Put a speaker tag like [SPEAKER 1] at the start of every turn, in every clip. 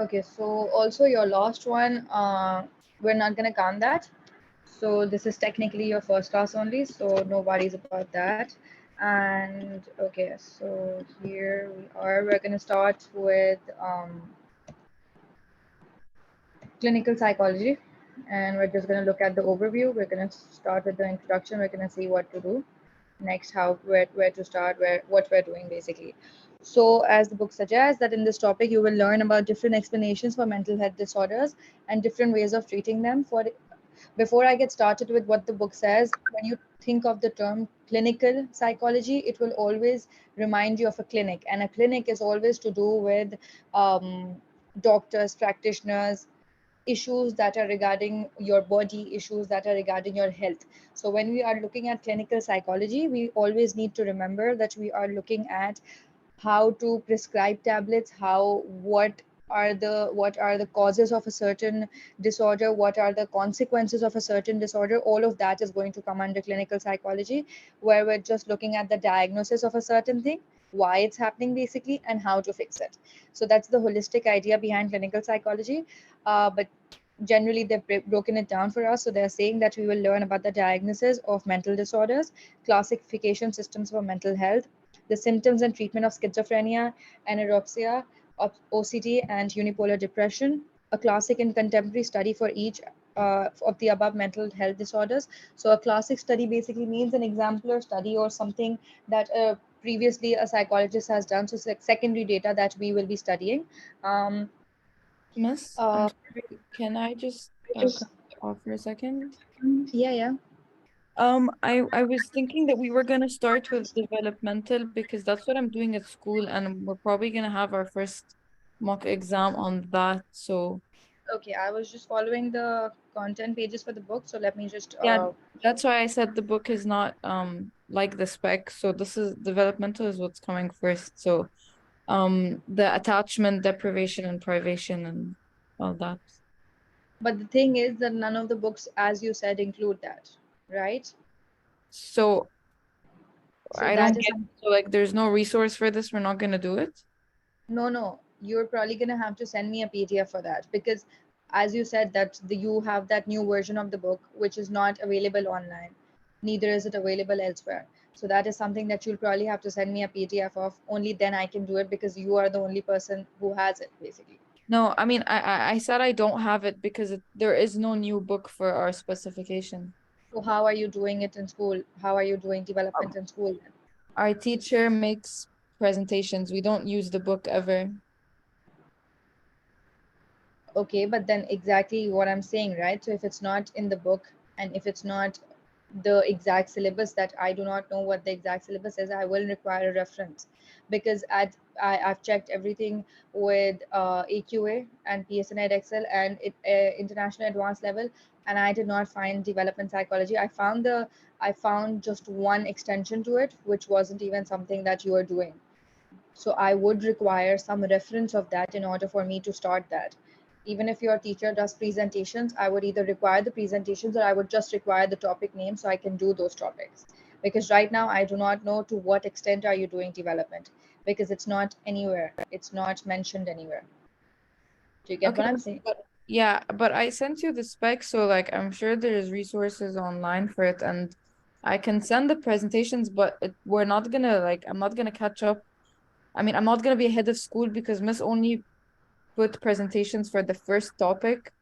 [SPEAKER 1] Okay, so also your last one, we're not gonna count that. So this is technically your first class only, so no worries about that. And okay, so here we are. We're gonna start with clinical psychology, and we're just gonna look at the overview. We're gonna start with the introduction. We're gonna see what to do next, how where to start, where what we're doing basically. So as the book suggests, that in this topic you will learn about different explanations for mental health disorders and different ways of treating them. For before I get started with what the book says, when you think of the term clinical psychology, it will always remind you of a clinic, and a clinic is always to do with doctors, practitioners, issues that are regarding your body, issues that are regarding your health. So when we are looking at clinical psychology, we always need to remember that we are looking at how to prescribe tablets, how what are the causes of a certain disorder, what are the consequences of a certain disorder. All of that is going to come under clinical psychology, where we're just looking at the diagnosis of a certain thing, why it's happening basically, and how to fix it. So that's the holistic idea behind clinical psychology. But generally they've broken it down for us. So they're saying that we will learn about the diagnosis of mental disorders, classification systems for mental health, the symptoms and treatment of schizophrenia, anorexia, OCD, and unipolar depression, a classic and contemporary study for each of the above mental health disorders. So a classic study basically means an exemplar study or something that previously a psychologist has done. So secondary data that we will be studying. Um,
[SPEAKER 2] Miss, I'm
[SPEAKER 1] uh,
[SPEAKER 2] sorry, can I just cut you off for a second?
[SPEAKER 1] yeah, yeah.
[SPEAKER 2] I was thinking that we were gonna start with developmental because that's what I'm doing at school, and we're probably gonna have our first mock exam on that. So
[SPEAKER 1] Okay, I was just following the content pages for the book. So let me just
[SPEAKER 2] yeah, that's why I said the book is not like the spec. So this is developmental is what's coming first. So the attachment, deprivation, and privation, and all that.
[SPEAKER 1] but the thing is that none of the books, as you said, include that, right?
[SPEAKER 2] So
[SPEAKER 1] So
[SPEAKER 2] I
[SPEAKER 1] that
[SPEAKER 2] don't
[SPEAKER 1] is
[SPEAKER 2] get,
[SPEAKER 1] some,
[SPEAKER 2] so like there's no resource for this. We're not gonna do it.
[SPEAKER 1] no, you're probably gonna have to send me a PDF for that, because as you said that you have that new version of the book which is not available online, neither is it available elsewhere. So that is something that you'll probably have to send me a PDF of. Only then I can do it, because you are the only person who has it basically.
[SPEAKER 2] No, I mean, I said I don't have it because there is no new book for our specification.
[SPEAKER 1] So how are you doing it in school? How are you doing development
[SPEAKER 2] Um,
[SPEAKER 1] in school then?
[SPEAKER 2] Our teacher makes presentations. We don't use the book ever.
[SPEAKER 1] Okay, but then exactly what I'm saying, right? So if it's not in the book, and if it's not the exact syllabus, that I do not know what the exact syllabus is, I will require a reference. Because I've checked everything with AQA and PSNet Excel and international advanced level, and I did not find development psychology. I found just one extension to it, which wasn't even something that you are doing. So I would require some reference of that in order for me to start that. Even if your teacher does presentations, I would either require the presentations, or I would just require the topic name so I can do those topics. Because right now I do not know to what extent are you doing development, because it's not anywhere. It's not mentioned anywhere. Do you get
[SPEAKER 2] Okay,
[SPEAKER 1] what I'm saying?
[SPEAKER 2] but yeah, but I sent you the spec, so like I'm sure there's resources online for it, and I can send the presentations, but we're not gonna like I'm not gonna catch up. I mean, I'm not gonna be ahead of school because Miss only put presentations for the first topic.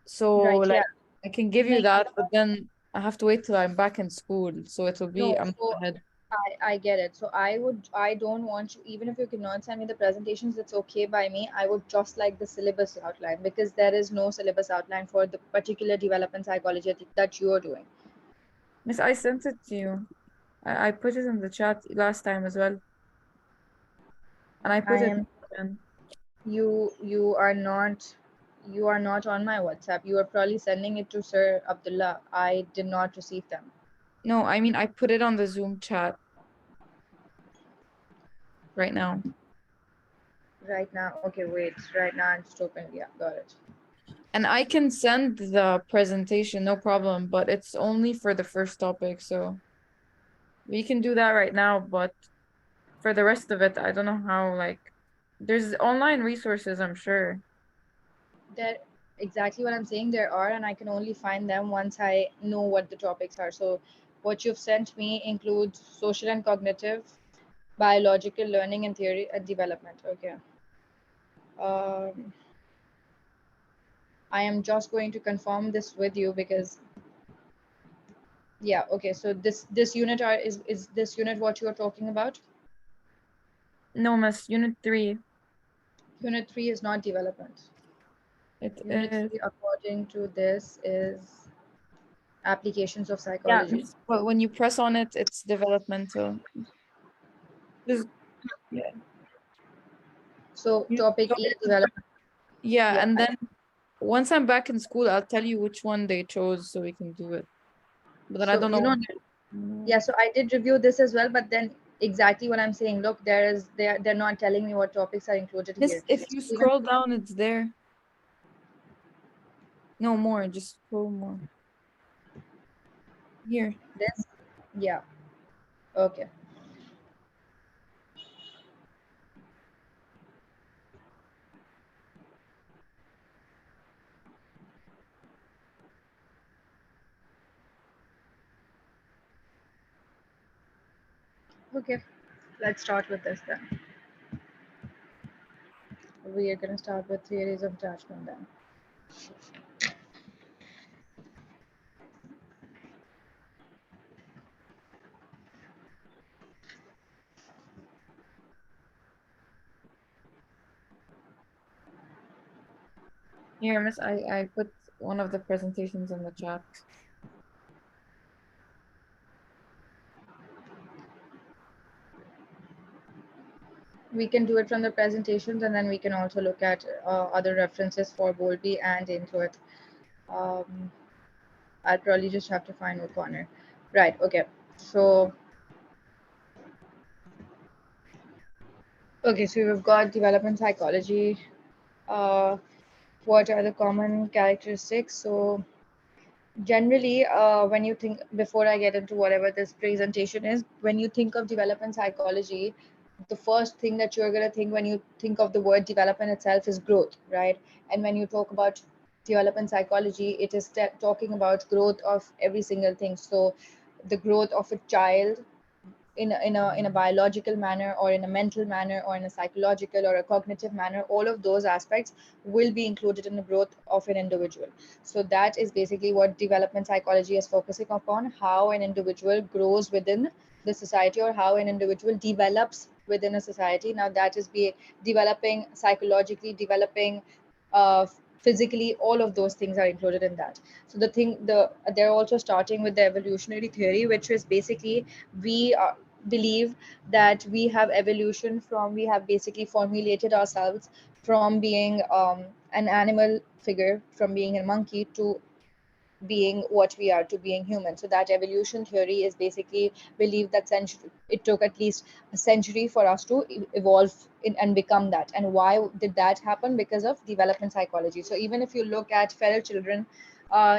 [SPEAKER 2] So
[SPEAKER 1] Right, yeah.
[SPEAKER 2] like I can give you
[SPEAKER 1] No,
[SPEAKER 2] that, but then I have to wait till I'm back in school. So it'll be
[SPEAKER 1] no,
[SPEAKER 2] I'm
[SPEAKER 1] so
[SPEAKER 2] ahead.
[SPEAKER 1] I get it. So I don't want you, even if you cannot send me the presentations, it's okay by me. I would just like the syllabus outline, because there is no syllabus outline for the particular development psychology that you are doing.
[SPEAKER 2] Miss, I sent it to you. I put it in the chat last time as well. And I
[SPEAKER 1] I
[SPEAKER 2] put it
[SPEAKER 1] am
[SPEAKER 2] again.
[SPEAKER 1] you are not on my WhatsApp. You are probably sending it to Sir Abdullah. I did not receive them.
[SPEAKER 2] No, I mean I put it on the Zoom chat right now.
[SPEAKER 1] Right now. Okay, wait. Right now I'm just opening. Yeah, got it.
[SPEAKER 2] And I can send the presentation, no problem, but it's only for the first topic, so we can do that right now, but for the rest of it, I don't know how like There's online resources, I'm sure.
[SPEAKER 1] There, exactly what I'm saying, there are, and I can only find them once I know what the topics are. So what you've sent me includes social and cognitive, biological learning and theory and development. Okay. um, I am just going to confirm this with you because yeah, okay, so this unit are is this unit what you are talking about?
[SPEAKER 2] No, Miss, Unit 3.
[SPEAKER 1] Unit 3 is not development.
[SPEAKER 2] It
[SPEAKER 1] Unit
[SPEAKER 2] is.
[SPEAKER 1] 3 according to this is applications of
[SPEAKER 2] Yeah,
[SPEAKER 1] psychology.
[SPEAKER 2] but when you press on it, it's developmental. Just, yeah.
[SPEAKER 1] So
[SPEAKER 2] You
[SPEAKER 1] topic
[SPEAKER 2] got
[SPEAKER 1] E,
[SPEAKER 2] it?
[SPEAKER 1] development.
[SPEAKER 2] Yeah,
[SPEAKER 1] Yeah.
[SPEAKER 2] and then once I'm back in school, I'll tell you which one they chose so we can do it. But then I
[SPEAKER 1] So
[SPEAKER 2] don't
[SPEAKER 1] you know,
[SPEAKER 2] know.
[SPEAKER 1] yeah, so I did review this as well, but then exactly what I'm saying, look, they're not telling me what topics are included here.
[SPEAKER 2] Just if you
[SPEAKER 1] So even
[SPEAKER 2] scroll down, it's there. No more, just scroll more. Here.
[SPEAKER 1] this, yeah, okay. Okay, let's start with this then. We are going to start with theories of attachment then.
[SPEAKER 2] Here, Miss, I put one of the presentations in the chat.
[SPEAKER 1] We can do it from the presentations, and then we can also look at other references for Bowlby and Intuit. Um, I'll probably just have to find a corner. Right, okay. So, okay, so we've got development psychology. Uh, what are the common characteristics? So, generally, when you think, before I get into whatever this presentation is, when you think of development psychology, the first thing that you're going to think when you think of the word development itself is growth, right? And when you talk about development psychology, it is talking about growth of every single thing. So the growth of a child in a biological manner, or in a mental manner, or in a psychological or a cognitive manner, all of those aspects will be included in the growth of an individual. So that is basically what development psychology is focusing upon: how an individual grows within the society, or how an individual develops within a society. Now that is be developing psychologically, developing physically, all of those things are included in that. So they're also starting with the evolutionary theory, which is basically we believe that we have basically formulated ourselves from being an animal figure, from being a monkey, to being what we are, to being human. So that evolution theory is basically believe that it took at least a century for us to evolve and become that. And why did that happen? Because of development psychology. So even if you look at feral children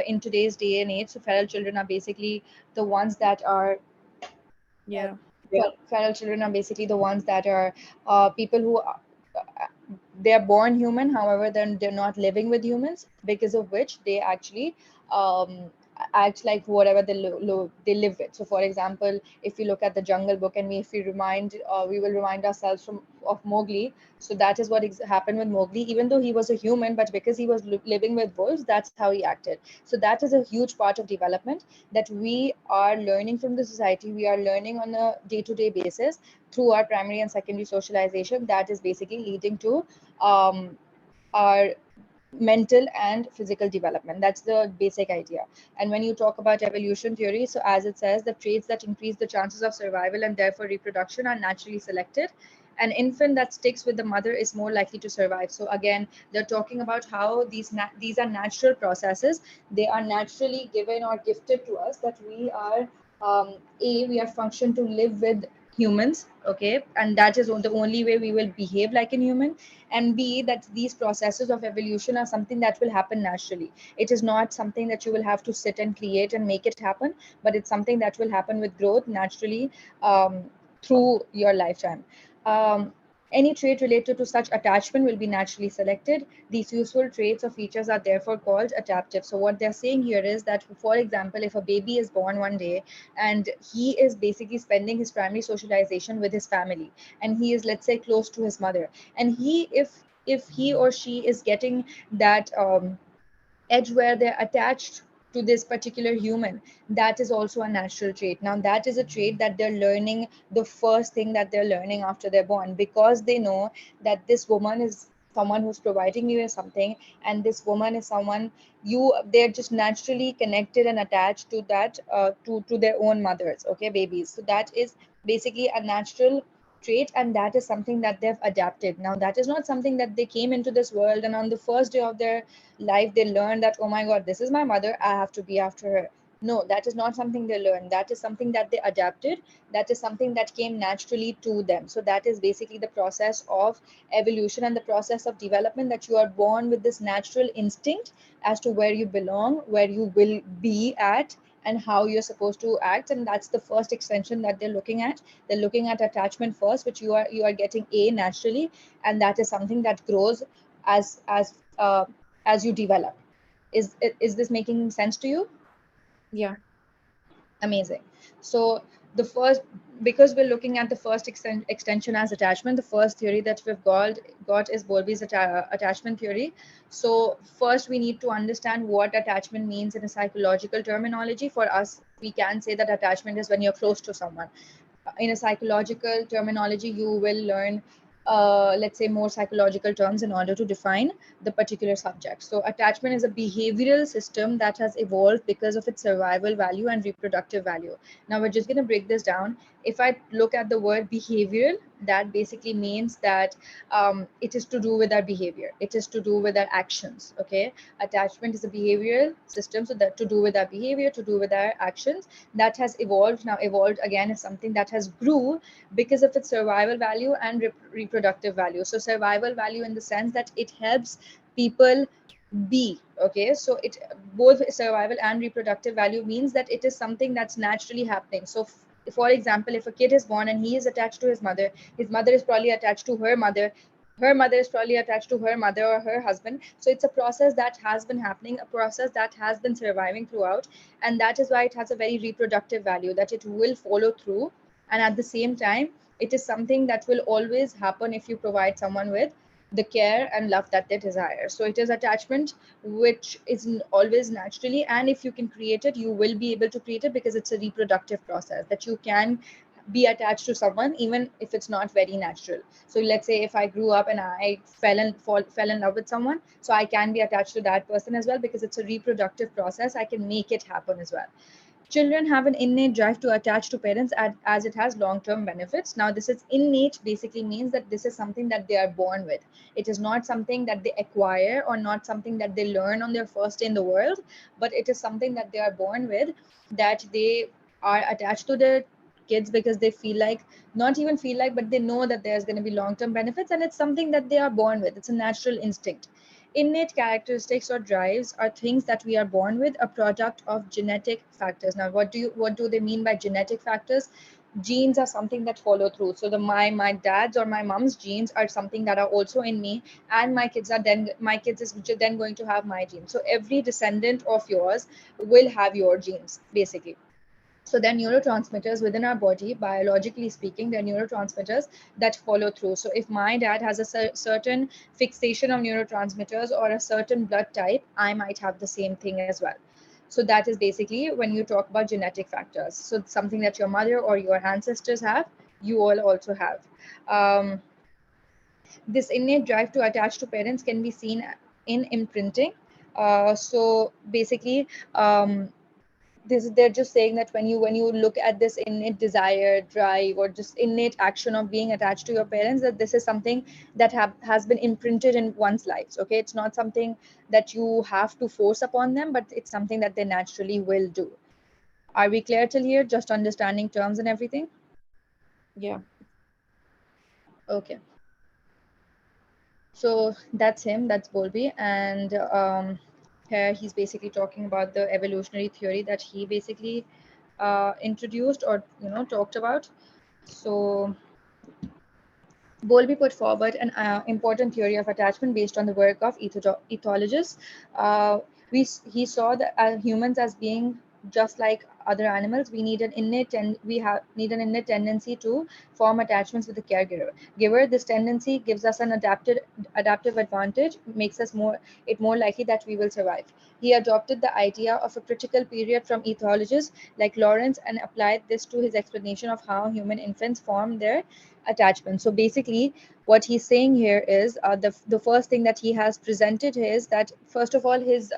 [SPEAKER 1] in today's day and age, so feral children are basically the ones that are
[SPEAKER 2] Yeah.
[SPEAKER 1] feral children are basically the ones that are people who they are born human, however then they're not living with humans, because of which they actually um, act like whatever they live with. So for example, if you look at the Jungle Book, and if we will remind ourselves of Mowgli. So that is what happened with Mowgli. Even though he was a human, but because he was living with wolves, that's how he acted. So that is a huge part of development that we are learning from the society. We are learning on a day-to-day basis through our primary and secondary socialization, that is basically leading to um, our mental and physical development. That's the basic idea. And when you talk about evolution theory, so as it says, the traits that increase the chances of survival and therefore reproduction are naturally selected. An infant that sticks with the mother is more likely to survive. So again, they're talking about how these are natural processes. They are naturally given or gifted to us, that we are we are functioned to live with humans, okay, and that is the only way we will behave like a human. And b, that these processes of evolution are something that will happen naturally. It is not something that you will have to sit and create and make it happen, but it's something that will happen with growth naturally through your lifetime. Any trait related to such attachment will be naturally selected. These useful traits or features are therefore called adaptive. So what they're saying here is that, for example, if a baby is born one day and he is basically spending his primary socialization with his family, and he is, let's say, close to his mother, and if he or she is getting that edge where they're attached to this particular human, that is also a natural trait. Now that is a trait that they're learning, the first thing that they're learning after they're born, because they know that this woman is someone who's providing you with something, and this woman is someone they're just naturally connected and attached to that, to their own mothers, okay, babies. So that is basically a natural trait, and that is something that they've adapted. Now that is not something that they came into this world and on the first day of their life they learn that, oh my god, this is my mother, I have to be after her. No, that is not something they learn. That is something that they adapted. That is something that came naturally to them. So that is basically the process of evolution and the process of development, that you are born with this natural instinct as to where you belong, where you will be at, and how you're supposed to act. And that's the first extension that they're looking at. They're looking at attachment first, which you are getting a naturally, and that is something that grows as you develop. Is this making sense to you?
[SPEAKER 2] Yeah.
[SPEAKER 1] Amazing. So the first, because we're looking at the first extension as attachment, the first theory that we've got is Bowlby's attachment theory. So first we need to understand what attachment means in a psychological terminology. For us, we can say that attachment is when you're close to someone. In a psychological terminology, you will learn, let's say, more psychological terms in order to define the particular subject. So attachment is a behavioral system that has evolved because of its survival value and reproductive value. Now we're just going to break this down. If I look at the word behavioral, that basically means that it is to do with our behavior, it is to do with our actions, okay. Attachment is a behavioral system, so that to do with our behavior, to do with our actions, that has evolved. Now evolved again is something that has grew because of its survival value and reproductive value. So survival value in the sense that it helps people be, okay. So it, both survival and reproductive value, means that it is something that's naturally happening. So for example, if a kid is born and he is attached to his mother is probably attached to her mother is probably attached to her mother or her husband. So it's a process that has been happening, a process that has been surviving throughout, and that is why it has a very reproductive value, that it will follow through. And at the same time, it is something that will always happen if you provide someone with the care and love that they desire. So it is attachment which is always naturally, and if you can create it, you will be able to create it, because it's a reproductive process that you can be attached to someone even if it's not very natural. So let's say if I grew up and I fell in love with someone, so I can be attached to that person as well, because it's a reproductive process, I can make it happen as well. Children have an innate drive to attach to parents as it has long-term benefits. Now, this is innate, basically means that this is something that they are born with. It is not something that they acquire or not something that they learn on their first day in the world, but it is something that they are born with, that they are attached to their kids because they feel like, not even feel like, but they know that there's going to be long-term benefits, and it's something that they are born with. It's a natural instinct. Innate characteristics or drives are things that we are born with, a product of genetic factors. Now, what do they mean by genetic factors? Genes are something that follow through. So my dad's or my mom's genes are something that are also in me, and my kids is then going to have my genes. So every descendant of yours will have your genes, basically. So they're neurotransmitters within our body, biologically speaking, they're neurotransmitters that follow through. So if my dad has a certain fixation of neurotransmitters or a certain blood type, I might have the same thing as well. So that is basically when you talk about genetic factors. So something that your mother or your ancestors have, you all also have. This innate drive to attach to parents can be seen in imprinting. So basically, they're just saying that when you look at this innate desire, drive, or just innate action of being attached to your parents, that this is something that has been imprinted in one's lives, okay. It's not something that you have to force upon them, but it's something that they naturally will do. Are we clear till here, just understanding terms and everything?
[SPEAKER 2] Yeah.
[SPEAKER 1] Okay, so that's him, that's Bowlby. And here he's basically talking about the evolutionary theory that he basically introduced, or talked about. So Bowlby put forward an important theory of attachment based on the work of ethologists. Uh, he saw that humans as being just like other animals, we need an need an innate tendency to form attachments with the caregiver. Giver, this tendency gives us an adaptive advantage, makes us more likely that we will survive. He adopted the idea of a critical period from ethologists like Lawrence and applied this to his explanation of how human infants form their attachment. So basically, what he's saying here is the first thing that he has presented is that first of all, his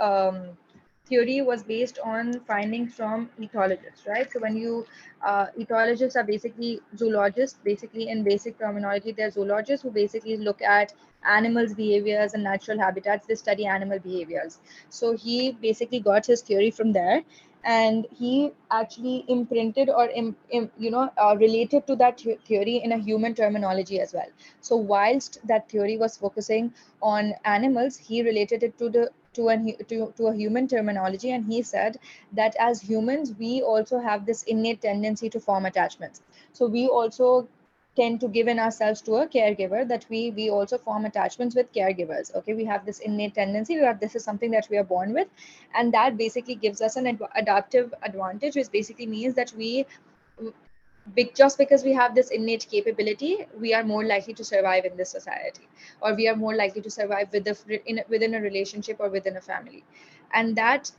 [SPEAKER 1] theory was based on findings from ethologists, right? So when you ethologists are basically zoologists, basically in basic terminology, they're zoologists who basically look at animals' behaviors and natural habitats. They study animal behaviors. So he basically got his theory from there, and he actually imprinted or related to that theory in a human terminology as well. So whilst that theory was focusing on animals, he related it to a human terminology, and he said that as humans we also have this innate tendency to form attachments. So we also tend to give in ourselves to a caregiver, that we also form attachments with caregivers. Okay, we have this innate tendency, this is something that we are born with, and that basically gives us an adaptive advantage, which basically means that just because we have this innate capability, we are more likely to survive in this society, or we are more likely to survive within a relationship or within a family. And that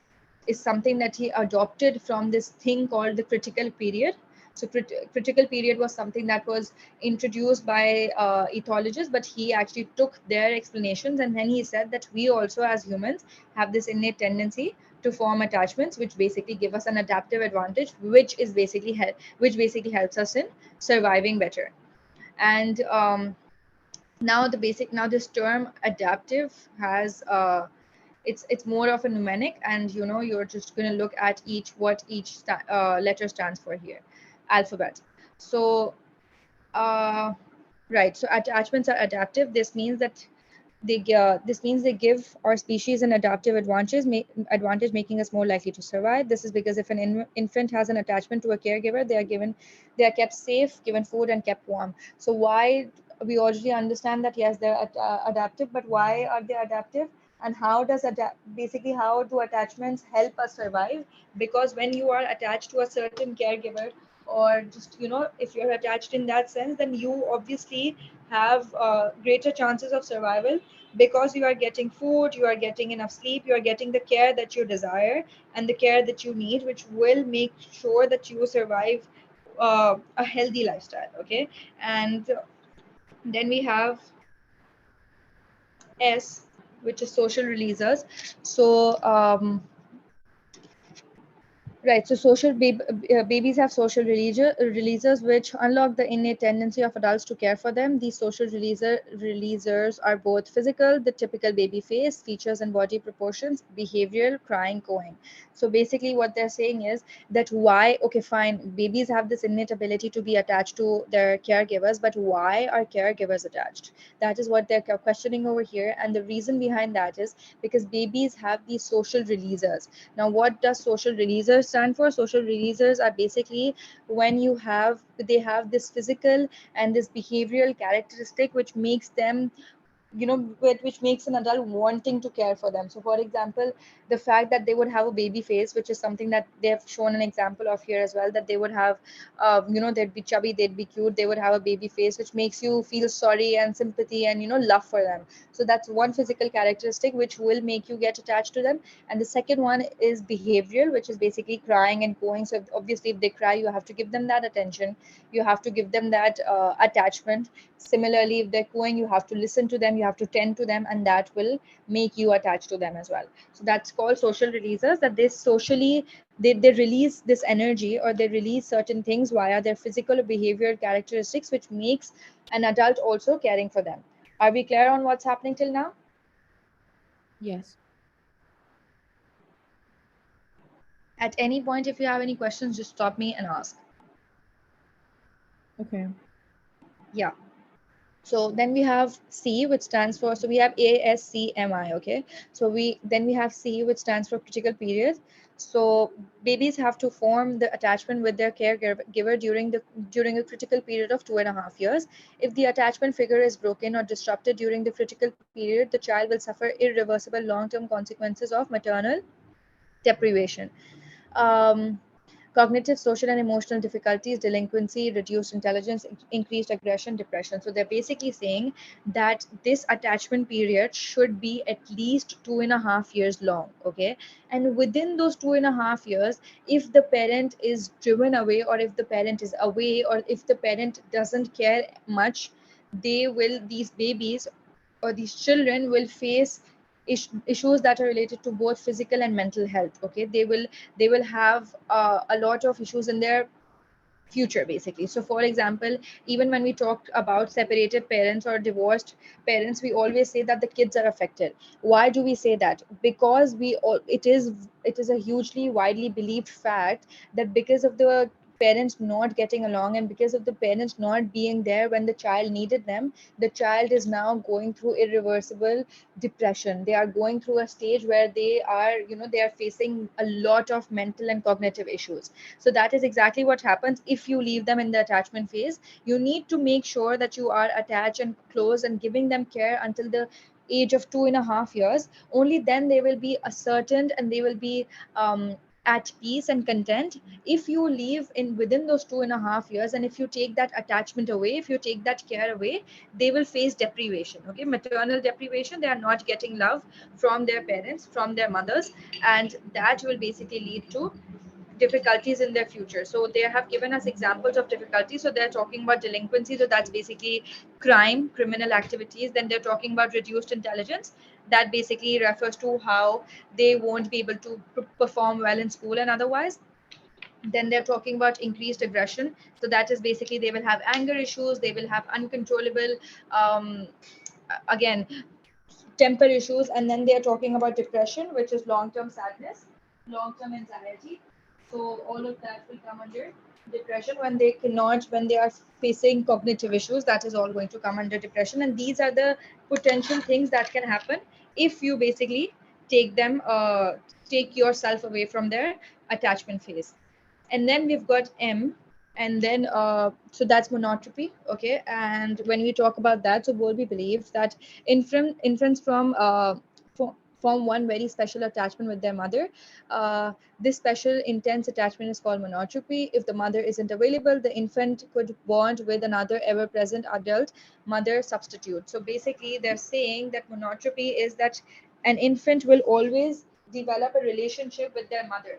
[SPEAKER 1] is something that he adopted from this thing called the critical period. So critical period was something that was introduced by ethologists, but he actually took their explanations, and then he said that we also as humans have this innate tendency to form attachments, which basically give us an adaptive advantage, which basically helps us in surviving better. And now this term adaptive has it's more of a mnemonic, and you're just going to look at what each letter stands for here. Alphabet. So right, so attachments are adaptive. This means they give our species an adaptive advantage, making us more likely to survive. This is because if an infant has an attachment to a caregiver, they are kept safe, given food, and kept warm. So why we already understand that yes, they're adaptive, but why are they adaptive? And how do attachments help us survive? Because when you are attached to a certain caregiver, or just if you're attached in that sense, then you obviously have greater chances of survival, because you are getting food, you are getting enough sleep, you are getting the care that you desire and the care that you need, which will make sure that you survive a healthy lifestyle. Okay, and then we have S, which is social releasers. So right, so babies have social releasers which unlock the innate tendency of adults to care for them. These social releasers are both physical, the typical baby face, features and body proportions, behavioral, crying, cooing. So basically what they're saying is that why, okay, fine, babies have this innate ability to be attached to their caregivers, but why are caregivers attached? That is what they're questioning over here. And the reason behind that is because babies have these social releasers. Now, what does social releasers stand for? Social releasers are basically when they have this physical and this behavioral characteristic which makes them, which makes an adult wanting to care for them. So for example, the fact that they would have a baby face, which is something that they have shown an example of here as well, that they would have they'd be chubby, they'd be cute, they would have a baby face, which makes you feel sorry and sympathy and love for them. So that's one physical characteristic which will make you get attached to them. And the second one is behavioral, which is basically crying and cooing. So obviously if they cry, you have to give them that attention, you have to give them that attachment. Similarly, if they're cooing, you have to listen to them, you have to tend to them, and that will make you attached to them as well. So that's called social releasers, that they release this energy, or they release certain things via their physical or behavioral characteristics, which makes an adult also caring for them. Are we clear on what's happening till now?
[SPEAKER 2] Yes.
[SPEAKER 1] At any point, if you have any questions, just stop me and ask.
[SPEAKER 2] Okay.
[SPEAKER 1] Yeah. So then we have C, which stands for, so we have ASCMI, okay? So we have C, which stands for critical period. So babies have to form the attachment with their caregiver during a critical period of 2.5 years. If the attachment figure is broken or disrupted during the critical period, the child will suffer irreversible long-term consequences of maternal deprivation. Um, Cognitive, social, and emotional difficulties, delinquency, reduced intelligence, increased aggression, depression. So they're basically saying that this attachment period should be at least 2.5 years long. Okay. And within those 2.5 years, if the parent is driven away, or if the parent is away, or if the parent doesn't care much, these babies or these children will face issues that are related to both physical and mental health. Okay, they will have a lot of issues in their future basically. So for example, even when we talk about separated parents or divorced parents, we always say that the kids are affected. Why do we say that? Because it is a hugely widely believed fact that because of the parents not getting along, and because of the parents not being there when the child needed them, the child is now going through irreversible depression. They are going through a stage where they are facing a lot of mental and cognitive issues. So that is exactly what happens if you leave them in the attachment phase. You need to make sure that you are attached and close and giving them care until the age of 2.5 years. Only then they will be ascertained, and they will be at peace and content. If you leave in within those 2.5 years, and if you take that attachment away, if you take that care away, they will face deprivation. Okay, maternal deprivation. They are not getting love from their parents, from their mothers, and that will basically lead to difficulties in their future. So they have given us examples of difficulties. So they're talking about delinquency. So that's basically criminal activities. Then they're talking about reduced intelligence. That basically refers to how they won't be able to perform well in school and otherwise. Then they're talking about increased aggression. So that is basically they will have anger issues. They will have uncontrollable, um, again, temper issues. And then they are talking about depression, which is long-term sadness, long-term anxiety. So all of that will come under depression. When they are facing cognitive issues, that is all going to come under depression. And these are the potential things that can happen if you basically take yourself away from their attachment phase. And then we've got M. And then so that's monotropy. Okay, and when we talk about that, so Bowlby believes that infants form one very special attachment with their mother. This special intense attachment is called monotropy. If the mother isn't available, the infant could bond with another ever present adult mother substitute. So basically they're saying that monotropy is that an infant will always develop a relationship with their mother.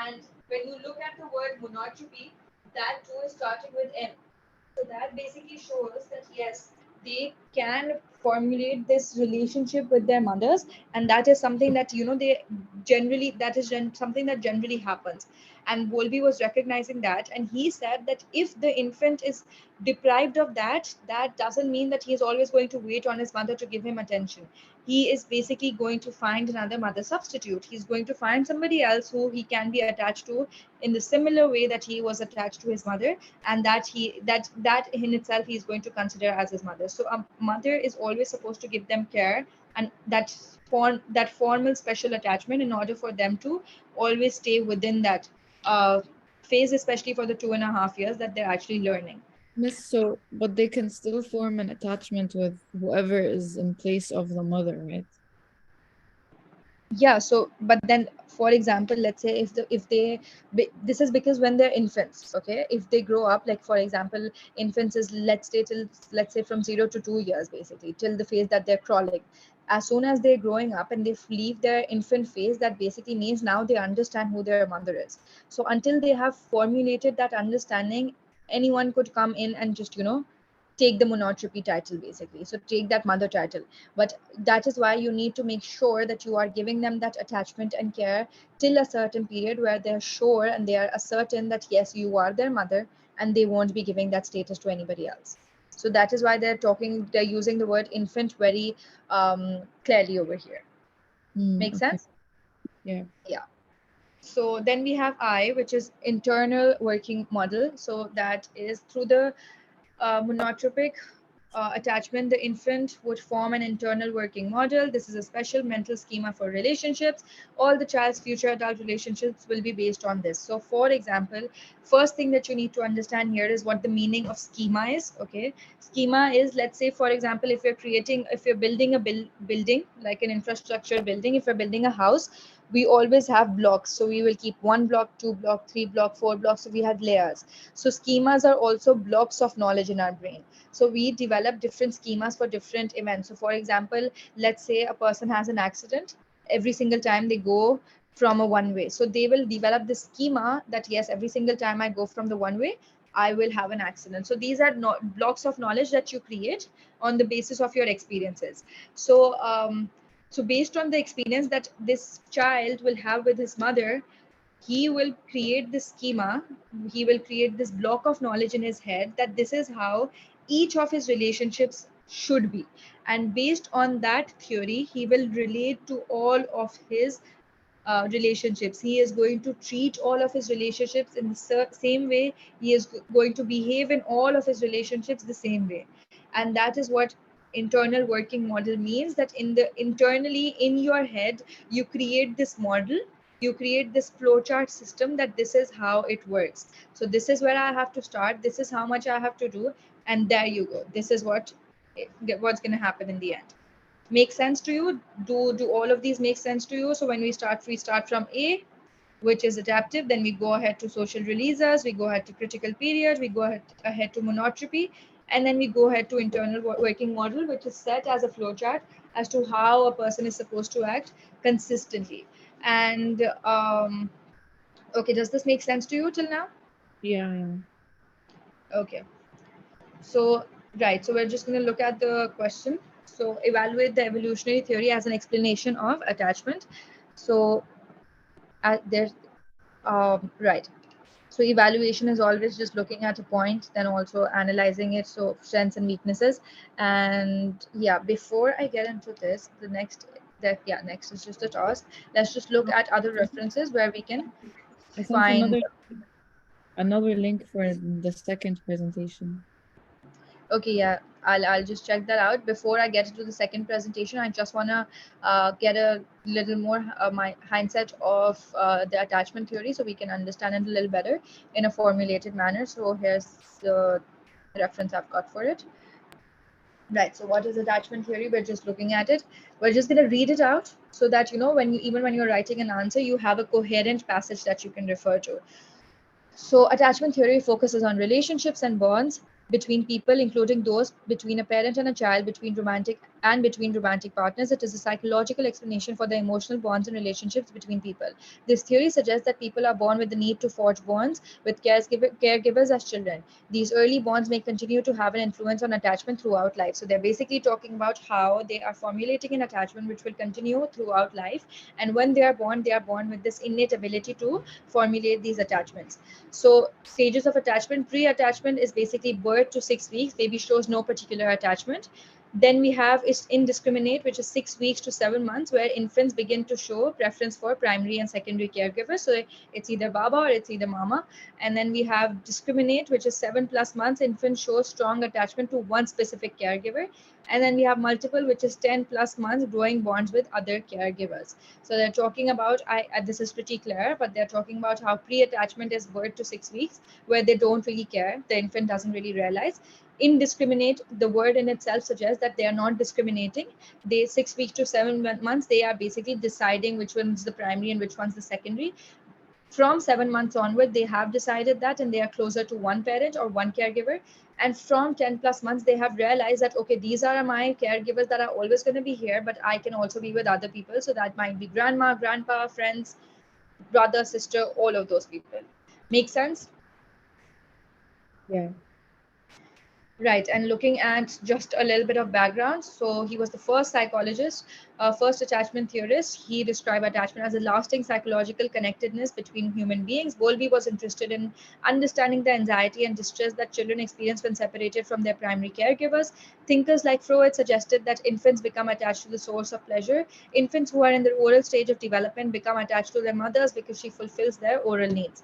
[SPEAKER 1] And when you look at the word monotropy, that too is starting with M. So that basically shows that yes, they can formulate this relationship with their mothers, and that is something that they generally that is something that generally happens. And Bowlby was recognizing that, and he said that if the infant is deprived of that, that doesn't mean that he is always going to wait on his mother to give him attention. He is basically going to find another mother substitute. He's going to find somebody else who he can be attached to in the similar way that he was attached to his mother, and that in itself he is going to consider as his mother. So a mother is always supposed to give them care, and that formal special attachment, in order for them to always stay within that uh, phase, especially for the 2.5 years that they're actually learning.
[SPEAKER 2] Miss, so, but they can still form an attachment with whoever is in place of the mother, right?
[SPEAKER 1] Yeah, so but then for example, let's say this is because when they're infants. Okay, if they grow up, like for example, infants is, let's say from 0 to 2 years, basically till the phase that they're crawling. As soon as they're growing up and they leave their infant phase, that basically means now they understand who their mother is. So until they have formulated that understanding, anyone could come in and just take the monotropy title, basically, so take that mother title. But that is why you need to make sure that you are giving them that attachment and care till a certain period where they're sure and they are certain that yes, you are their mother, and they won't be giving that status to anybody else. So that is why they're using the word infant very clearly over here. Make
[SPEAKER 2] Okay.
[SPEAKER 1] sense?
[SPEAKER 2] Yeah.
[SPEAKER 1] Yeah. So then we have I, which is internal working model. So that is through the monotropic attachment, the infant would form an internal working model. This is a special mental schema for relationships. All the child's future adult relationships will be based on this. So, for example, first thing that you need to understand here is what the meaning of schema is. Okay, schema is, let's say, for example, if you're building a building, like an infrastructure building, if you're building a house, we always have blocks. So we will keep one block, two block, three block, four blocks. So we have layers. So schemas are also blocks of knowledge in our brain. So we develop different schemas for different events. So for example, let's say a person has an accident. Every single time they go from a one way, so they will develop the schema that yes, every single time I go from the one way, I will have an accident. So these are blocks of knowledge that you create on the basis of your experiences. So based on the experience that this child will have with his mother, he will create this schema, he will create this block of knowledge in his head that this is how each of his relationships should be. And based on that theory, he will relate to all of his relationships. He is going to treat all of his relationships in the same way. He is going to behave in all of his relationships the same way. And that is what internal working model means, that internally in your head, you create this model, you create this flowchart system, that this is how it works. So this is where I have to start, this is how much I have to do, and there you go. This is what's going to happen in the end. Make sense to you? Do all of these make sense to you? So when we start from A, which is adaptive, then we go ahead to social releasers, we go ahead to critical period, we go ahead to monotropy, and then we go ahead to internal working model, which is set as a flowchart as to how a person is supposed to act consistently. And okay, does this make sense to you till now?
[SPEAKER 2] Yeah, yeah.
[SPEAKER 1] Okay. So, right. So we're just going to look at the question. So evaluate the evolutionary theory as an explanation of attachment. So there's right. So evaluation is always just looking at a point, then also analyzing it. So strengths and weaknesses. And yeah, before I get into this, next is just a task. Let's just look at other references where we can
[SPEAKER 2] I sent you
[SPEAKER 1] find.
[SPEAKER 2] another link for the second presentation.
[SPEAKER 1] Okay, yeah, I'll just check that out. Before I get into the second presentation, I just wanna get a little more my hindsight of the attachment theory, so we can understand it a little better in a formulated manner. So here's the reference I've got for it. Right. So what is attachment theory? We're just looking at it. We're just gonna read it out so that even when you're writing an answer, you have a coherent passage that you can refer to. So, attachment theory focuses on relationships and bonds between people, including those between a parent and a child, between romantic partners. It is a psychological explanation for the emotional bonds and relationships between people. This theory suggests that people are born with the need to forge bonds with caregivers as children. These early bonds may continue to have an influence on attachment throughout life. So, they're basically talking about how they are formulating an attachment which will continue throughout life. And when they are born with this innate ability to formulate these attachments. So stages of attachment, pre-attachment is basically birth to 6 weeks. Baby shows no particular attachment. Then we have is indiscriminate, which is 6 weeks to 7 months, where infants begin to show preference for primary and secondary caregivers. So it's either Baba or it's either Mama. And then we have discriminate, which is 7+ months. Infants show strong attachment to one specific caregiver. And then we have multiple, which is 10+ months, growing bonds with other caregivers. So they're talking about, this is pretty clear, but they're talking about how pre-attachment is birth to 6 weeks, where they don't really care. The infant doesn't really realize. Indiscriminate, the word in itself suggests that they are not discriminating. They 6 weeks to 7 months, they are basically deciding which one's the primary and which one's the secondary. From 7 months onward, they have decided that, and they are closer to one parent or one caregiver. And from 10+ months, they have realized that, okay, these are my caregivers that are always going to be here, but I can also be with other people. So that might be grandma, grandpa, friends, brother, sister, all of those people. Make sense?
[SPEAKER 2] Yeah.
[SPEAKER 1] Right, and looking at just a little bit of background. So he was the first psychologist, first attachment theorist. He described attachment as a lasting psychological connectedness between human beings. Bowlby was interested in understanding the anxiety and distress that children experience when separated from their primary caregivers. Thinkers like Freud suggested that infants become attached to the source of pleasure. Infants who are in the oral stage of development become attached to their mothers because she fulfills their oral needs.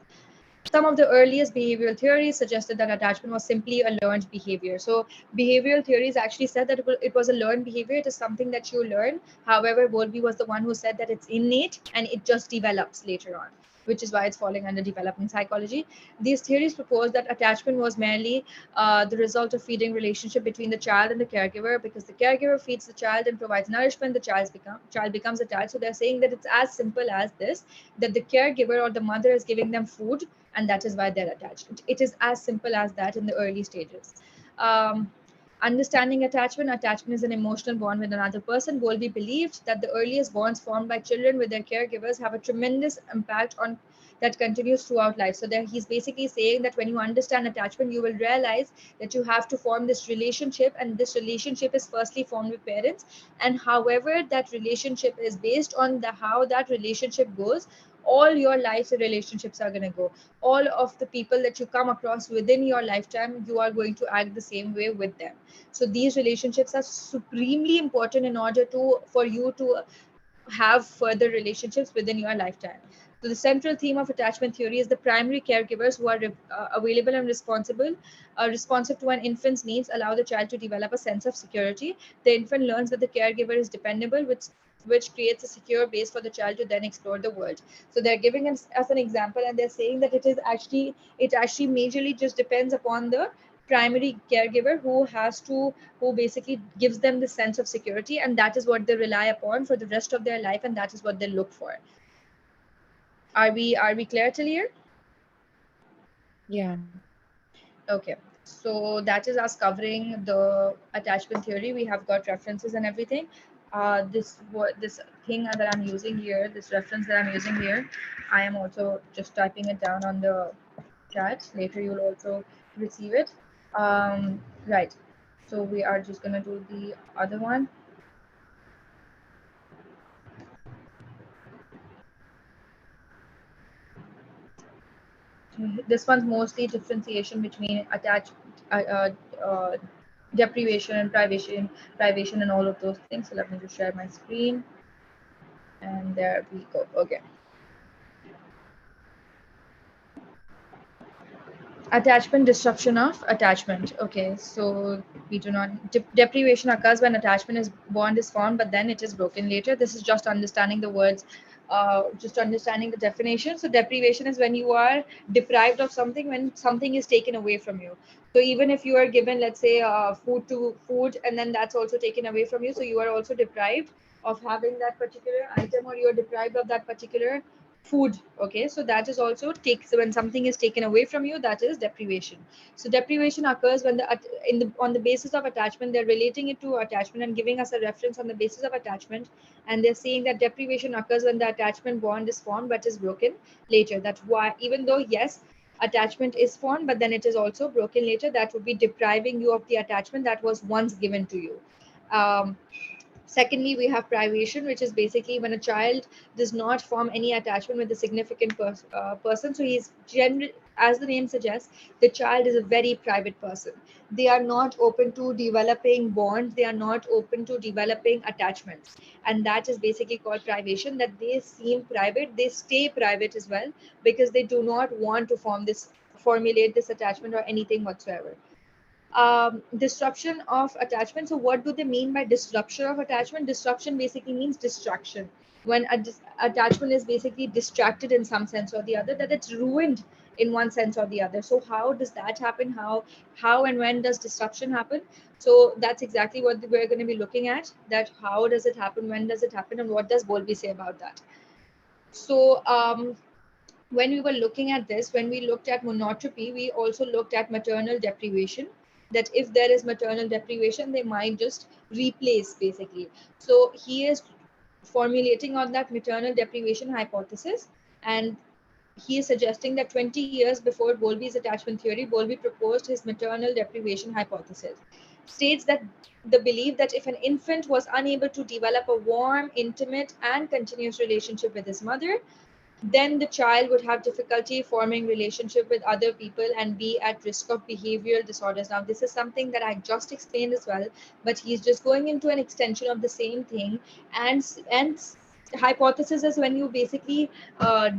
[SPEAKER 1] Some of the earliest behavioral theories suggested that attachment was simply a learned behavior. So behavioral theories actually said that it was a learned behavior. It is something that you learn. However, Bowlby was the one who said that it's innate and it just develops later on, which is why it's falling under development psychology. These theories propose that attachment was merely the result of feeding relationship between the child and the caregiver, because the caregiver feeds the child and provides nourishment, the child becomes attached. So they're saying that it's as simple as this, that the caregiver or the mother is giving them food, and that is why they're attached. It is as simple as that in the early stages. Um, Understanding attachment is an emotional bond with another person. Bowlby believed that the earliest bonds formed by children with their caregivers have a tremendous impact on that continues throughout life. So there he's basically saying that when you understand attachment, you will realize that you have to form this relationship, and this relationship is firstly formed with parents, and however that relationship is based on the how that relationship goes, all your life's relationships are going to go. All of the people that you come across within your lifetime, you are going to act the same way with them. So these relationships are supremely important in order to for you to have further relationships within your lifetime. So the central theme of attachment theory is the primary caregivers who are available and responsive to an infant's needs allow the child to develop a sense of security. The infant learns that the caregiver is dependable, which creates a secure base for the child to then explore the world. So they're giving us an example, and they're saying that it actually majorly just depends upon the primary caregiver who basically gives them the sense of security, and that is what they rely upon for the rest of their life, and that is what they look for. Are we clear till here?
[SPEAKER 2] Yeah.
[SPEAKER 1] Okay, so that is us covering the attachment theory. We have got references and everything. This thing that I'm using here, this reference that I'm using here, I am also just typing it down on the chat. Later you'll also receive it. Right. So we are just gonna do the other one. This one's mostly differentiation between attached, deprivation and privation, and all of those things. So let me just share my screen, and there we go. Okay. Attachment, disruption of attachment. Okay, so we do not deprivation occurs when attachment is bond is formed, but then it is broken later. This is just understanding the words, just understanding the definition. So deprivation is when you are deprived of something, when something is taken away from you. So even if you are given, let's say, food, and then that's also taken away from you, so you are also deprived of having that particular item, or you are deprived of that particular food. Okay, so that is also takes when something is taken away from you, that is deprivation. So deprivation occurs when the on the basis of attachment, they're relating it to attachment and giving us a reference on the basis of attachment, and they're saying that deprivation occurs when the attachment bond is formed but is broken later. That's why, even though yes, attachment is formed, but then it is also broken later, that would be depriving you of the attachment that was once given to you. um, Secondly, we have privation, which is basically when a child does not form any attachment with a significant person. So he's general, as the name suggests, the child is a very private person. They are not open to developing bonds. They are not open to developing attachments, and that is basically called privation. That they seem private, they stay private as well, because they do not want to formulate this attachment or anything whatsoever. Disruption of attachment. So what do they mean by disruption of attachment? Disruption basically means distraction. When attachment is basically distracted in some sense or the other, that it's ruined in one sense or the other. So how does that happen? How and when does disruption happen? So that's exactly what we're going to be looking at, that how does it happen, when does it happen, and what does Bowlby say about that. So when we were looking at this, when we looked at monotropy, we also looked at maternal deprivation. That if there is maternal deprivation, they might just replace basically. So he is formulating on that maternal deprivation hypothesis, and he is suggesting that 20 years before Bowlby's attachment theory, Bowlby proposed his maternal deprivation hypothesis. States that the belief that if an infant was unable to develop a warm, intimate, and continuous relationship with his mother, then the child would have difficulty forming relationship with other people and be at risk of behavioral disorders. Now this is something that I just explained as well, but he's just going into an extension of the same thing, and hypothesis is when you basically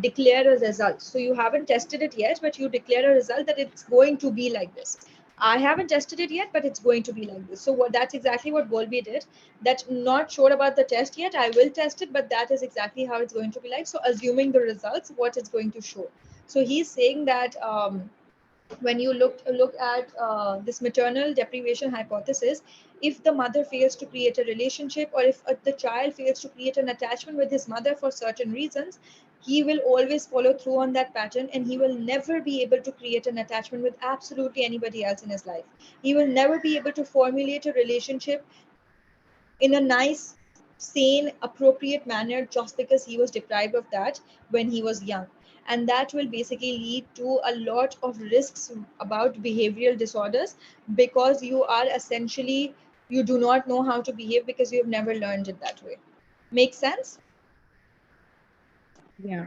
[SPEAKER 1] declare a result. So you haven't tested it yet, but you declare a result that it's going to be like this. I haven't tested it yet, but it's going to be like this. So that's exactly what Bowlby did. That not sure about the test yet, I will test it, but that is exactly how it's going to be like. So assuming the results, what it's going to show. So he's saying that when you look at this maternal deprivation hypothesis, if the mother fails to create a relationship, or if the child fails to create an attachment with his mother for certain reasons, he will always follow through on that pattern, and he will never be able to create an attachment with absolutely anybody else in his life. He will never be able to formulate a relationship in a nice, sane, appropriate manner just because he was deprived of that when he was young. And that will basically lead to a lot of risks about behavioral disorders, because you are essentially, you do not know how to behave because you have never learned it that way. Make sense?
[SPEAKER 2] Yeah.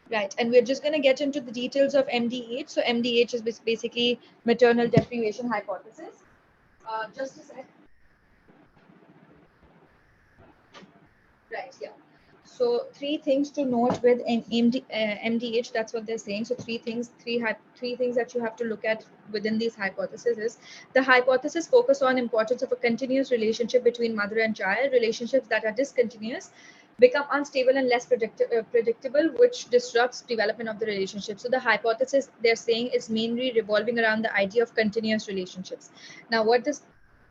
[SPEAKER 1] Right. And we're just going to get into the details of MDH. So MDH is basically maternal deprivation hypothesis. Just a sec. Right, yeah. So three things to note with MDH. That's what they're saying. So three things that you have to look at within these hypotheses is the hypothesis focus on importance of a continuous relationship between mother and child. Relationships that are discontinuous become unstable and less predictable, which disrupts development of the relationship. So the hypothesis they're saying is mainly revolving around the idea of continuous relationships. Now, what does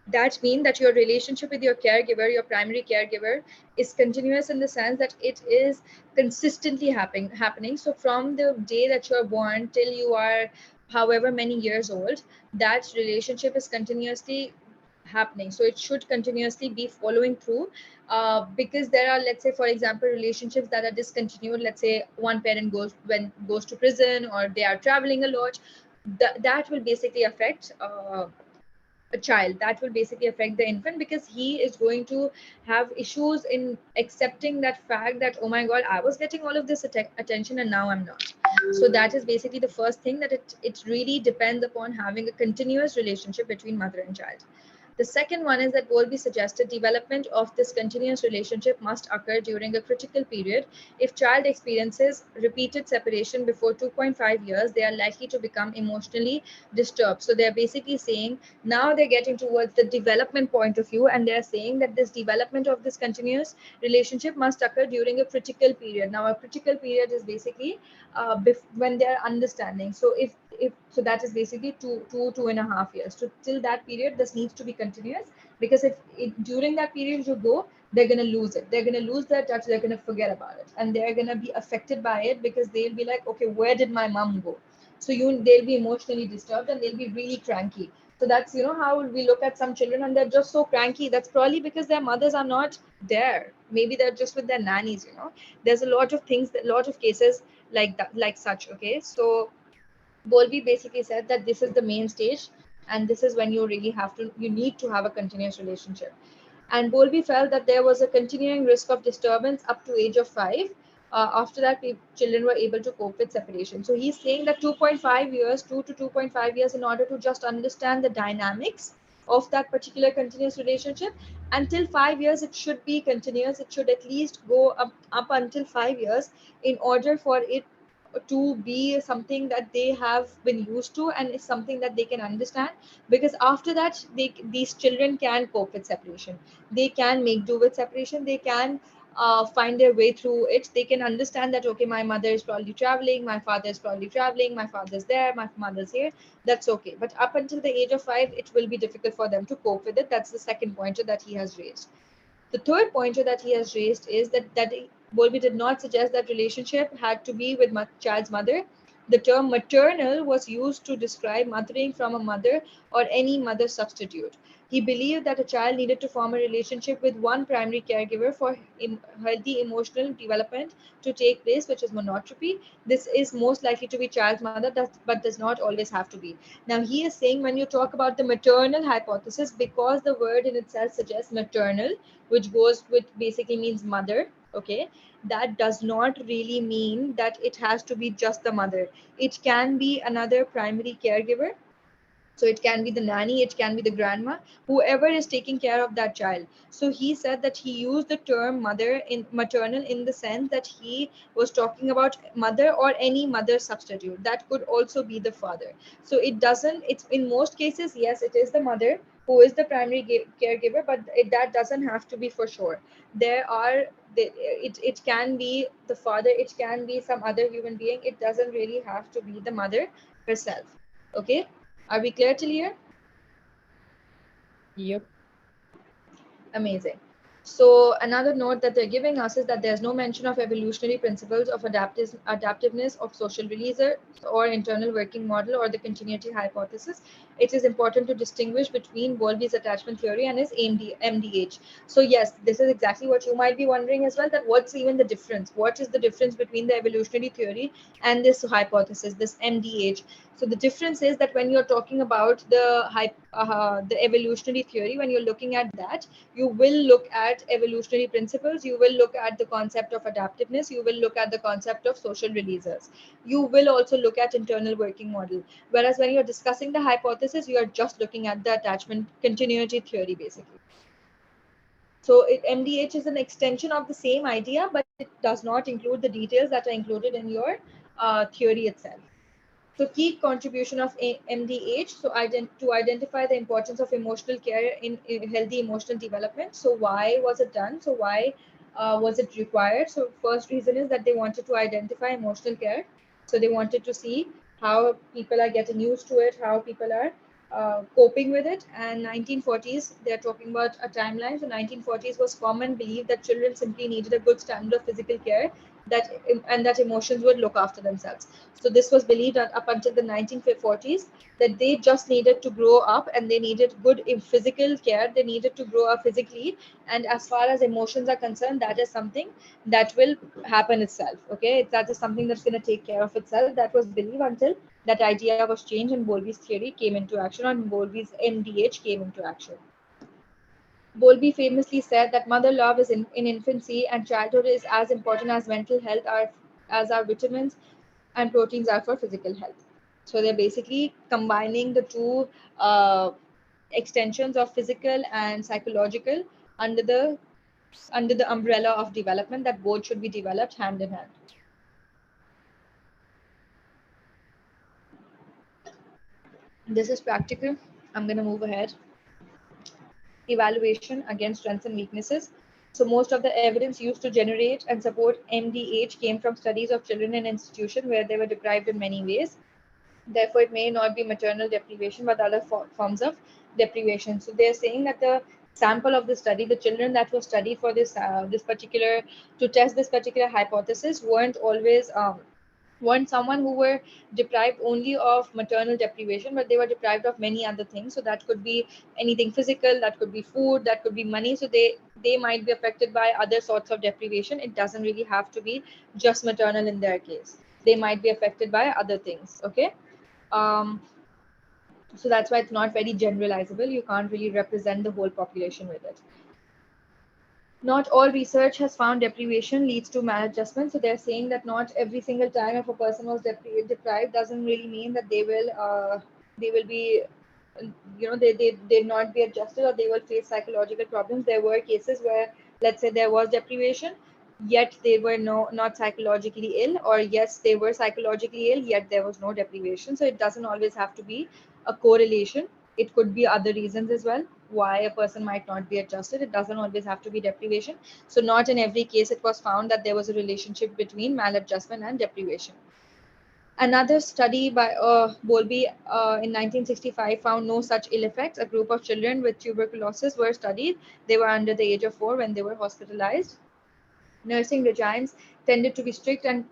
[SPEAKER 1] that mean? That your relationship with your caregiver, your primary caregiver, is continuous in the sense that it is consistently happening. So from the day that you're born till you are however many years old, that relationship is continuously happening. So it should continuously be following through, because there are, let's say for example, relationships that are discontinued. Let's say one parent goes to prison, or they are traveling a lot. That will basically affect a child. That will basically affect the infant, because he is going to have issues in accepting that fact that, oh my god, I was getting all of this attention and now I'm not. So that is basically the first thing, that it really depends upon having a continuous relationship between mother and child. The second one is that Bowlby suggested development of this continuous relationship must occur during a critical period. If child experiences repeated separation before 2.5 years, they are likely to become emotionally disturbed. So they're basically saying, now they're getting towards the development point of view, and they're saying that this development of this continuous relationship must occur during a critical period. Now, a critical period is basically when they're understanding. So if so, that is basically 2.5 years. So till that period, this needs to be continuous, because if during that period you go, they're going to lose it. They're going to lose that touch. They're going to forget about it, and they're going to be affected by it, because they'll be like, okay, where did my mom go? So they'll be emotionally disturbed, and they'll be really cranky. So that's, how we look at some children and they're just so cranky. That's probably because their mothers are not there. Maybe they're just with their nannies. There's a lot of things, a lot of cases like that, like such. Okay, so Bowlby basically said that this is the main stage, and this is when you need to have a continuous relationship. And Bowlby felt that there was a continuing risk of disturbance up to age of 5. After that, children were able to cope with separation. So he's saying that 2.5 years, 2 to 2.5 years, in order to just understand the dynamics of that particular continuous relationship. Until 5 years, it should be continuous. It should at least go up until 5 years, in order for it to be something that they have been used to, and it's something that they can understand. Because after that, these children can cope with separation. They can make do with separation. They can find their way through it. They can understand that, okay, my mother is probably traveling, my father is probably traveling, my father's there, my mother's here. That's okay. But up until the age of 5, it will be difficult for them to cope with it. That's the second pointer that he has raised. The third pointer that he has raised is that Bowlby did not suggest that relationship had to be with child's mother. The term maternal was used to describe mothering from a mother or any mother substitute. He believed that a child needed to form a relationship with one primary caregiver for healthy emotional development to take place, which is monotropy. This is most likely to be child's mother, but does not always have to be. Now, he is saying when you talk about the maternal hypothesis, because the word in itself suggests maternal, which goes with basically means mother, okay, that does not really mean that it has to be just the mother. It can be another primary caregiver. So it can be the nanny, it can be the grandma, whoever is taking care of that child. So he said that he used the term mother in maternal in the sense that he was talking about mother or any mother substitute that could also be the father. So it doesn't, it's in most cases, yes, it is the mother who is the primary caregiver, but that doesn't have to be for sure. There are it can be the father, it can be some other human being, it doesn't really have to be the mother herself. Okay, are we clear till here?
[SPEAKER 2] Yep.
[SPEAKER 1] Amazing. So another note that they're giving us is that there's no mention of evolutionary principles of adaptiveness of social releaser or internal working model or the continuity hypothesis. It is important to distinguish between Bowlby's attachment theory and his MDH. So yes, this is exactly what you might be wondering as well, that what's even the difference? What is the difference between the evolutionary theory and this hypothesis, this MDH? So the difference is that when you're talking about the evolutionary theory, when you're looking at that, you will look at evolutionary principles, you will look at the concept of adaptiveness, you will look at the concept of social releasers, you will also look at internal working model. Whereas when you're discussing the hypothesis, you are just looking at the attachment continuity theory basically. So MDH is an extension of the same idea, but it does not include the details that are included in your theory itself. So key contribution of MDH, so to identify the importance of emotional care in healthy emotional development. So why was it done? So why was it required? So first reason is that they wanted to identify emotional care. So they wanted to see how people are getting used to it, how people are coping with it. And 1940s, they're talking about a timeline. So 1940s was common belief that children simply needed a good standard of physical care, that and that emotions would look after themselves. So this was believed up until the 1940s, that they just needed to grow up and they needed good physical care. They needed to grow up physically. And as far as emotions are concerned, that is something that will happen itself. Okay, that is something that's going to take care of itself. That was believed until that idea was changed and Bowlby's theory came into action, and Bowlby's MDH came into action. Bowlby famously said that mother love is in infancy and childhood is as important as mental health are, as our vitamins and proteins are for physical health. So they're basically combining the two extensions of physical and psychological under the umbrella of development, that both should be developed hand in hand. This is practical. I'm going to move ahead. Evaluation against strengths and weaknesses. So most of the evidence used to generate and support MDH came from studies of children in institution where they were deprived in many ways. Therefore, it may not be maternal deprivation, but other forms of deprivation. So they're saying that the sample of the study, the children that were studied for this particular, to test this particular hypothesis, weren't someone who were deprived only of maternal deprivation, but they were deprived of many other things. So that could be anything physical, that could be food, that could be money. So they might be affected by other sorts of deprivation. It doesn't really have to be just maternal in their case. They might be affected by other things. Okay. um, so that's why it's not very generalizable. You can't really represent the whole population with it. Not all research has found deprivation leads to maladjustment. So they're saying that not every single time if a person was deprived doesn't really mean that they will be, they not be adjusted or they will face psychological problems. There were cases where, let's say, there was deprivation, yet they were not psychologically ill, or yes, they were psychologically ill, yet there was no deprivation. So it doesn't always have to be a correlation. It could be other reasons as well why a person might not be adjusted. It doesn't always have to be deprivation. So not in every case it was found that there was a relationship between maladjustment and deprivation. Another study by Bowlby in 1965 found no such ill effects. A group of children with tuberculosis were studied. They were under the age of 4 when they were hospitalized. Nursing regimes tended to be strict and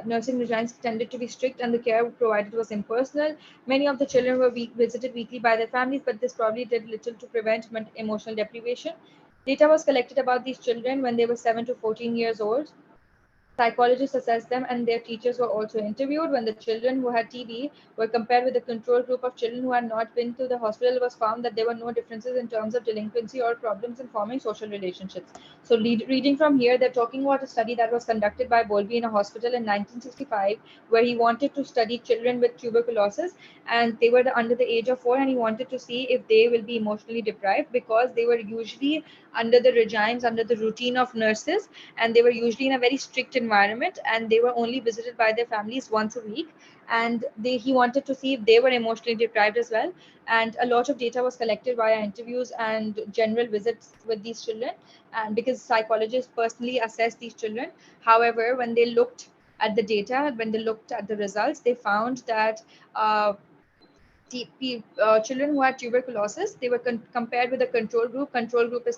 [SPEAKER 1] nursing regimes tended to be strict and the care provided was impersonal. Many of the children were visited weekly by their families, but this probably did little to prevent emotional deprivation. Data was collected about these children when they were 7 to 14 years old. Psychologists assessed them, and their teachers were also interviewed. When the children who had TB were compared with the control group of children who had not been to the hospital, it was found that there were no differences in terms of delinquency or problems in forming social relationships. So, reading from here, they're talking about a study that was conducted by Bowlby in a hospital in 1965, where he wanted to study children with tuberculosis, and they were under the age of 4, and he wanted to see if they will be emotionally deprived because they were usually under the regimes, under the routine of nurses, and they were usually in a very strict environment, and they were only visited by their families once a week, and he wanted to see if they were emotionally deprived as well. And a lot of data was collected via interviews and general visits with these children, and because psychologists personally assessed these children. However, when they looked at the data, when they looked at the results, they found that children who had tuberculosis, they were compared with a control group. Control group is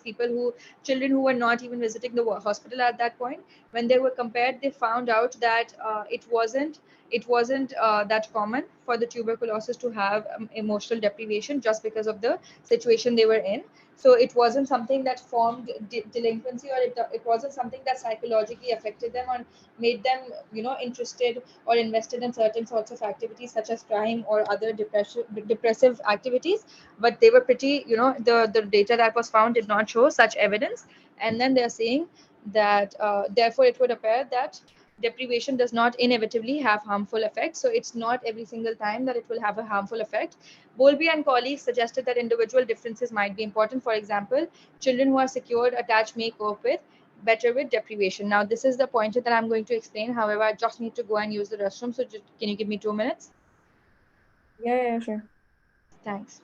[SPEAKER 1] children who were not even visiting the hospital at that point. When they were compared, they found out that it wasn't that common for the tuberculosis to have emotional deprivation just because of the situation they were in. So it wasn't something that formed delinquency, or it wasn't something that psychologically affected them or made them, interested or invested in certain sorts of activities such as crime or other depressive activities. But they were pretty, the data that was found did not show such evidence. And then they're saying that therefore it would appear that deprivation does not inevitably have harmful effects. So it's not every single time that it will have a harmful effect. Bowlby and colleagues suggested that individual differences might be important. For example, children who are secured, attached may cope better with deprivation. Now, this is the pointer that I'm going to explain. However, I just need to go and use the restroom. So, can you give me 2 minutes?
[SPEAKER 2] Yeah, yeah, sure.
[SPEAKER 1] Thanks.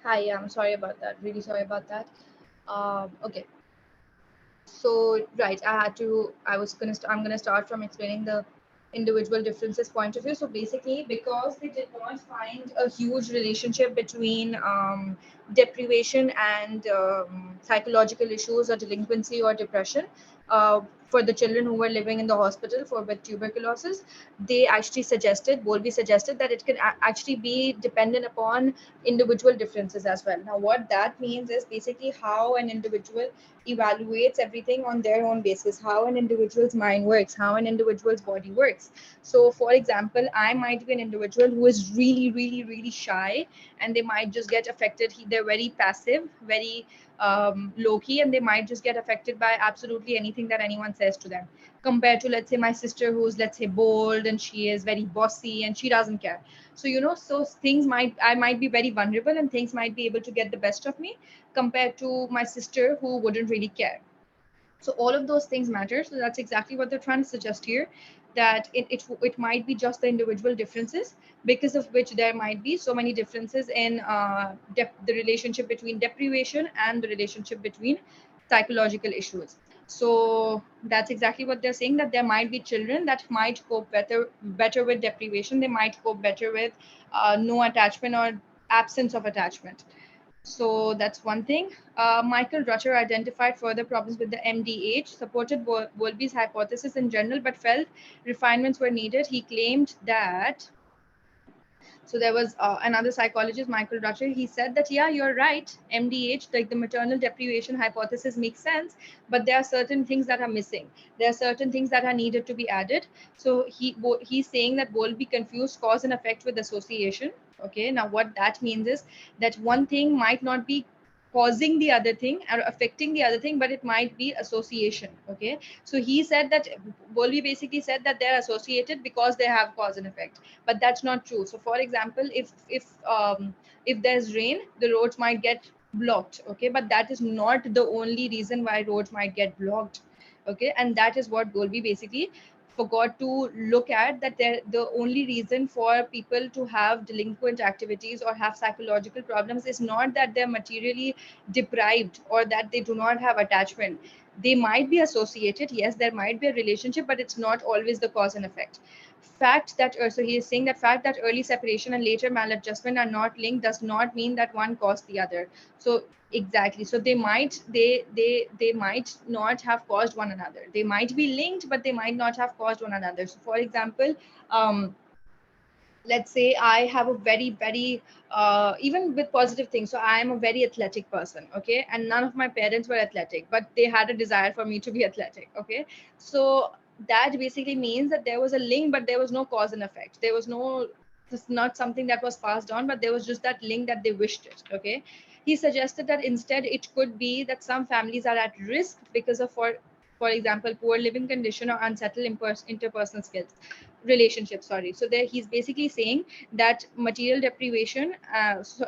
[SPEAKER 1] Hi, I'm sorry about that. Really sorry about that. Okay. So right, I'm gonna start from explaining the individual differences point of view. So basically, because they did not find a huge relationship between deprivation and psychological issues or delinquency or depression, for the children who were living in the hospital for with tuberculosis, they actually suggested, Bowlby suggested, that it can actually be dependent upon individual differences as well. Now, what that means is basically how an individual evaluates everything on their own basis, how an individual's mind works, how an individual's body works. So for example, I might be an individual who is really really really shy, and they might just get affected. They're very passive, very low key, and they might just get affected by absolutely anything that anyone says to them, compared to, let's say, my sister, who's, let's say, bold, and she is very bossy and she doesn't care. So so things might I might be very vulnerable, and things might be able to get the best of me, compared to my sister, who wouldn't really care. So all of those things matter. So that's exactly what they're trying to suggest here, that it might be just the individual differences, because of which there might be so many differences in the relationship between deprivation and the relationship between psychological issues. So that's exactly what they're saying, that there might be children that might cope better with deprivation. They might cope better with no attachment or absence of attachment. So that's one thing. Michael Rutter identified further problems with the MDH, supported Bowlby's hypothesis in general, but felt refinements were needed. He claimed that, so there was another psychologist, Michael Rutter. He said that, yeah, you're right. MDH, like the maternal deprivation hypothesis, makes sense, but there are certain things that are missing. There are certain things that are needed to be added. So he's saying that Bowlby confused cause and effect with association. Okay, now what that means is that one thing might not be causing the other thing or affecting the other thing, but it might be association. Okay, so he said that Bowlby basically said that they're associated because they have cause and effect, but that's not true. So for example, if there's rain, the roads might get blocked. Okay, but that is not the only reason why roads might get blocked. Okay, and that is what Dolby basically forgot to look at, that the only reason for people to have delinquent activities or have psychological problems is not that they're materially deprived or that they do not have attachment. They might be associated, yes, there might be a relationship, but it's not always the cause and effect. Fact that So he is saying that fact that early separation and later maladjustment are not linked does not mean that one caused the other. So exactly, so they might not have caused one another. They might be linked, but they might not have caused one another. So for example, let's say I have a very even with positive things, so I am a very athletic person. Okay, and none of my parents were athletic, but they had a desire for me to be athletic. Okay, so that basically means that there was a link, but there was no cause and effect. There was no, this is not something that was passed on, but there was just that link that they wished it. Okay, he suggested that instead it could be that some families are at risk because of, for example, poor living condition or unsettled interpersonal skills relationships. Sorry, so there he's basically saying that material deprivation,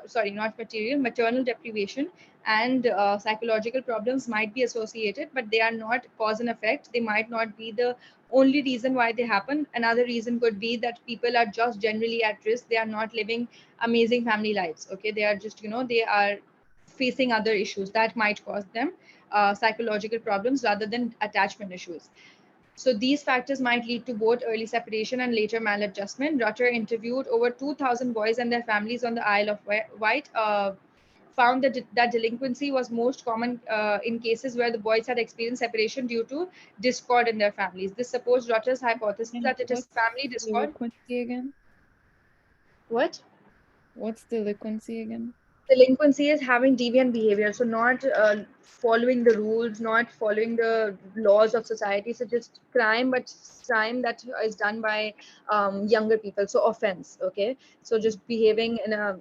[SPEAKER 1] sorry, not material, maternal deprivation and psychological problems might be associated, but they are not cause and effect. They might not be the only reason why they happen. Another reason could be that people are just generally at risk. They are not living amazing family lives. Okay, they are just, they are facing other issues that might cause them psychological problems rather than attachment issues. So these factors might lead to both early separation and later maladjustment. Rutter interviewed over 2,000 boys and their families on the Isle of Wight. Found that delinquency was most common in cases where the boys had experienced separation due to discord in their families. This supports Rutter's hypothesis
[SPEAKER 2] And
[SPEAKER 1] that it is
[SPEAKER 2] what's
[SPEAKER 1] family discord.
[SPEAKER 2] delinquency again?
[SPEAKER 1] What?
[SPEAKER 2] What's delinquency again?
[SPEAKER 1] Delinquency is having deviant behavior, so not following the rules, not following the laws of society. So just crime, but crime that is done by younger people. So offense. Okay, so just behaving in a,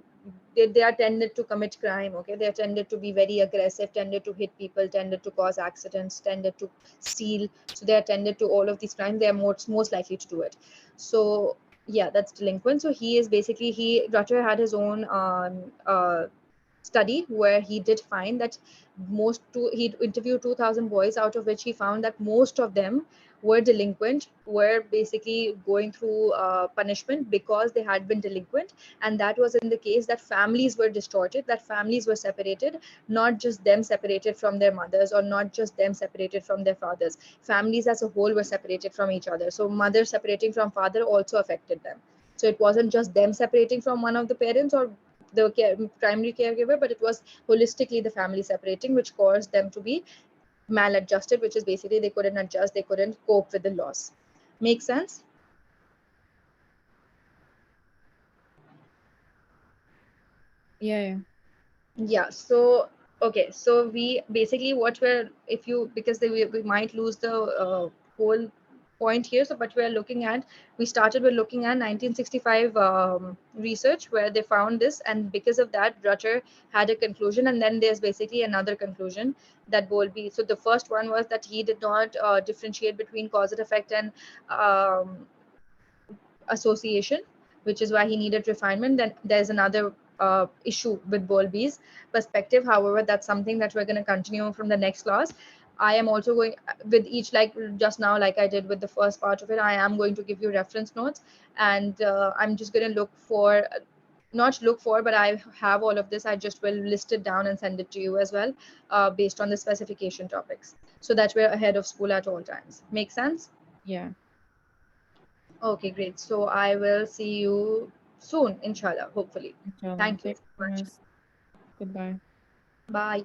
[SPEAKER 1] they are tended to commit crime. Okay, they are tended to be very aggressive, tended to hit people, tended to cause accidents, tended to steal. So they are tended to all of these crimes. They are most likely to do it. So yeah, that's delinquent. So he is basically, Rutter had his own study where he did find that he interviewed 2000 boys, out of which he found that most of them were delinquent, were basically going through punishment because they had been delinquent. And that was in the case that families were distorted, that families were separated, not just them separated from their mothers, or not just them separated from their fathers. Families as a whole were separated from each other. So mother separating from father also affected them. So it wasn't just them separating from one of the parents or the primary caregiver, but it was holistically the family separating, which caused them to be maladjusted, which is basically they couldn't adjust, they couldn't cope with the loss. Make sense?
[SPEAKER 2] Yeah.
[SPEAKER 1] Yeah. So okay, so we basically what we're if you because we might lose the whole point here. So but we're looking at, we started with looking at 1965 research where they found this, and because of that Rutter had a conclusion, and then there's basically another conclusion that Bowlby. So the first one was that he did not differentiate between cause and effect and um, association, which is why he needed refinement. Then there's another issue with Bowlby's perspective. However, that's something that we're going to continue from the next class. I am also going with each, like just now, like I did with the first part of it, I am going to give you reference notes, and I'm just going to look for, not look for, but I have all of this. I just will list it down and send it to you as well, based on the specification topics, so that we're ahead of school at all times. Make sense?
[SPEAKER 2] Yeah.
[SPEAKER 1] Okay, great. So I will see you soon, inshallah, hopefully.
[SPEAKER 2] Inshallah.
[SPEAKER 1] Thank you
[SPEAKER 2] Thank
[SPEAKER 1] so
[SPEAKER 2] you,
[SPEAKER 1] much.
[SPEAKER 2] miss. Goodbye.
[SPEAKER 1] Bye.